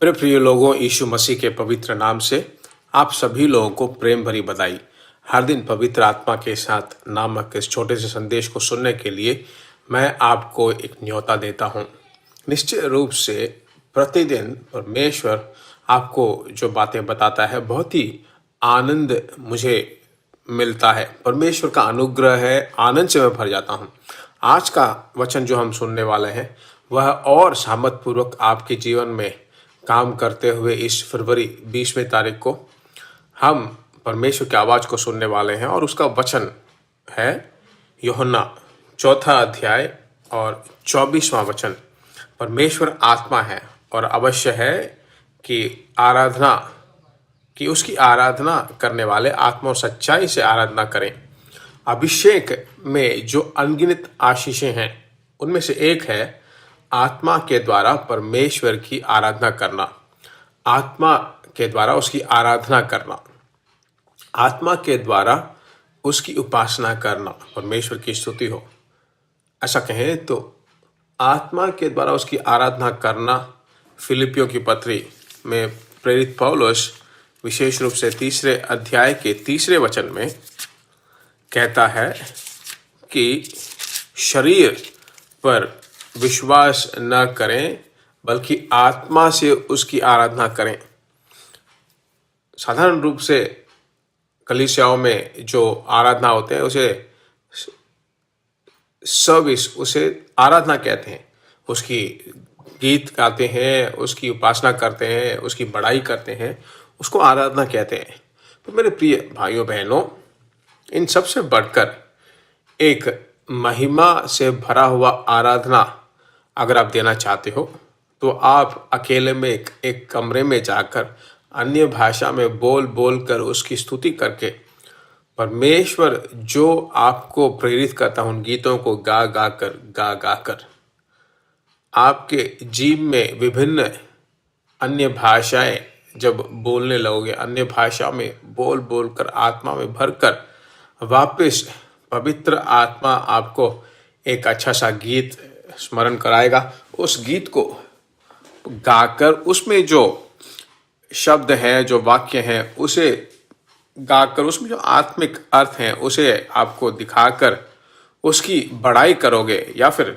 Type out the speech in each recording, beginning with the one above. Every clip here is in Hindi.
मेरे प्रिय लोगों, यीशु मसीह के पवित्र नाम से आप सभी लोगों को प्रेम भरी बधाई। हर दिन पवित्र आत्मा के साथ नामक इस छोटे से संदेश को सुनने के लिए मैं आपको एक न्योता देता हूं। निश्चित रूप से प्रतिदिन परमेश्वर आपको जो बातें बताता है, बहुत ही आनंद मुझे मिलता है। परमेश्वर का अनुग्रह है, आनंद से मैं भर जाता हूँ। आज का वचन जो हम सुनने वाले हैं वह और सामर्थपूर्वक आपके जीवन में काम करते हुए इस फरवरी 20वें तारीख को हम परमेश्वर की आवाज़ को सुनने वाले हैं। और उसका वचन है यूहन्ना 4 अध्याय और 24वां वचन। परमेश्वर आत्मा है और अवश्य है कि उसकी आराधना करने वाले आत्मा और सच्चाई से आराधना करें। अभिषेक में जो अनगिनत आशीषें हैं उनमें से एक है आत्मा के द्वारा परमेश्वर की आराधना करना, आत्मा के द्वारा उसकी आराधना करना, आत्मा के द्वारा उसकी उपासना करना। परमेश्वर की स्तुति हो। ऐसा कहें तो आत्मा के द्वारा उसकी आराधना करना फिलिपियों की पत्री में प्रेरित पौलुस विशेष रूप से 3 अध्याय के 3 वचन में कहता है कि शरीर पर विश्वास न करें बल्कि आत्मा से उसकी आराधना करें। साधारण रूप से कलीसियाओं में जो आराधना होते हैं उसे सर्विस, उसे आराधना कहते हैं। उसकी गीत गाते हैं, उसकी उपासना करते हैं, उसकी बड़ाई करते हैं, उसको आराधना कहते हैं। तो मेरे प्रिय भाइयों बहनों, इन सब से बढ़कर एक महिमा से भरा हुआ आराधना अगर आप देना चाहते हो तो आप अकेले में एक कमरे में जाकर अन्य भाषा में बोल बोल कर उसकी स्तुति करके परमेश्वर जो आपको प्रेरित करता है उन गीतों को गा गा कर आपके जीव में विभिन्न अन्य भाषाएं जब बोलने लगोगे, अन्य भाषा में बोल बोल कर आत्मा में भरकर वापस पवित्र आत्मा आपको एक अच्छा सा गीत स्मरण कराएगा। उस गीत को गाकर उसमें जो शब्द हैं, जो वाक्य हैं, उसे गाकर उसमें जो आत्मिक अर्थ हैं उसे आपको दिखाकर उसकी बड़ाई करोगे, या फिर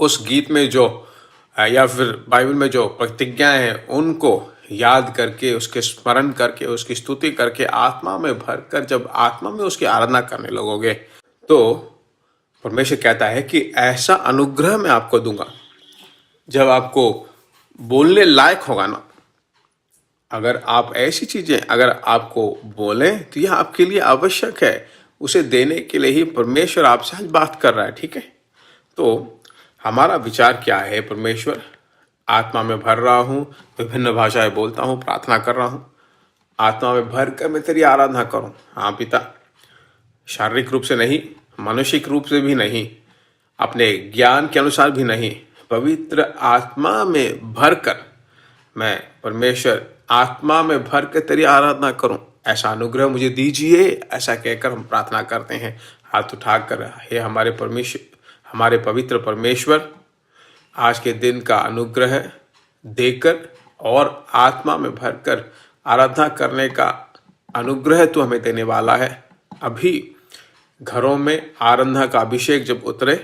उस गीत में जो या फिर बाइबल में जो प्रतिज्ञाएं हैं उनको याद करके, उसके स्मरण करके, उसकी स्तुति करके आत्मा में भरकर जब आत्मा में उसकी आराधना करने लगोगे तो परमेश्वर कहता है कि ऐसा अनुग्रह मैं आपको दूंगा जब आपको बोलने लायक होगा ना। अगर आप ऐसी चीजें अगर आपको बोलें तो यह आपके लिए आवश्यक है। उसे देने के लिए ही परमेश्वर आपसे आज बात कर रहा है, ठीक है। तो हमारा विचार क्या है? परमेश्वर आत्मा में भर रहा हूँ, विभिन्न भाषाएं बोलता हूँ, प्रार्थना कर रहा हूँ, आत्मा में भर कर मैं तेरी आराधना करूँ। हाँ पिता, शारीरिक रूप से नहीं, मानसिक रूप से भी नहीं, अपने ज्ञान के अनुसार भी नहीं, पवित्र आत्मा में भरकर मैं परमेश्वर आत्मा में भर कर तेरी आराधना करूं। ऐसा अनुग्रह मुझे दीजिए, ऐसा कहकर हम प्रार्थना करते हैं हाथ उठाकर। हे हमारे परमेश्वर, हमारे पवित्र परमेश्वर, आज के दिन का अनुग्रह देकर और आत्मा में भरकर आराधना करने का अनुग्रह तू हमें देने वाला है। अभी घरों में आराधना का अभिषेक जब उतरे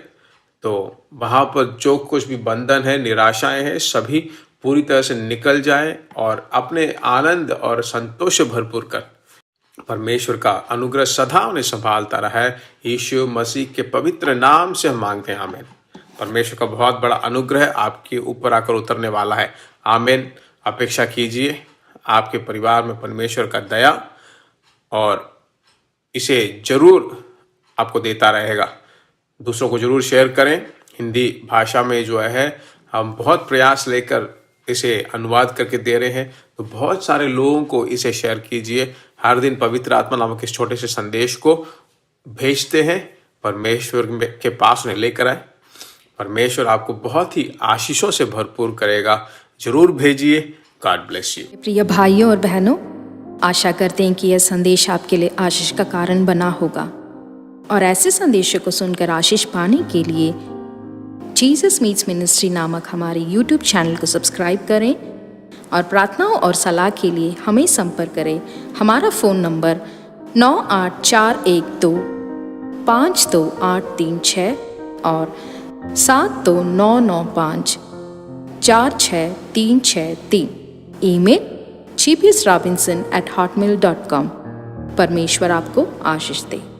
तो वहाँ पर जो कुछ भी बंधन है, निराशाएं हैं, सभी पूरी तरह से निकल जाए और अपने आनंद और संतोष से भरपूर कर परमेश्वर का अनुग्रह सदा उन्हें संभालता रहा है। यीशु मसीह के पवित्र नाम से हम मांगते हैं, आमीन। परमेश्वर का बहुत बड़ा अनुग्रह आपके ऊपर आकर उतरने वाला है, आमीन। अपेक्षा कीजिए आपके परिवार में परमेश्वर का दया, और इसे जरूर आपको देता रहेगा। दूसरों को जरूर शेयर करें। हिंदी भाषा में जो है हम बहुत प्रयास लेकर इसे अनुवाद करके दे रहे हैं, तो बहुत सारे लोगों को इसे शेयर कीजिए। हर दिन पवित्र आत्मा नामक इस छोटे से संदेश को भेजते हैं, परमेश्वर के पास उन्हें लेकर आए। परमेश्वर आपको बहुत ही आशीषों से भरपूर करेगा। जरूर भेजिए। God bless you. प्रिय भाइयों और बहनों, आशा करते हैं कि यह संदेश आपके लिए आशीष का कारण बना होगा, और ऐसे संदेशों को सुनकर आशीष पाने के लिए जीसस मीट्स मिनिस्ट्री नामक हमारे YouTube चैनल को सब्सक्राइब करें और प्रार्थनाओं और सलाह के लिए हमें संपर्क करें। हमारा फ़ोन नंबर 9841252836 और 7299546363। Email gbsrobinson@hotmail.com। परमेश्वर आपको आशीष दे।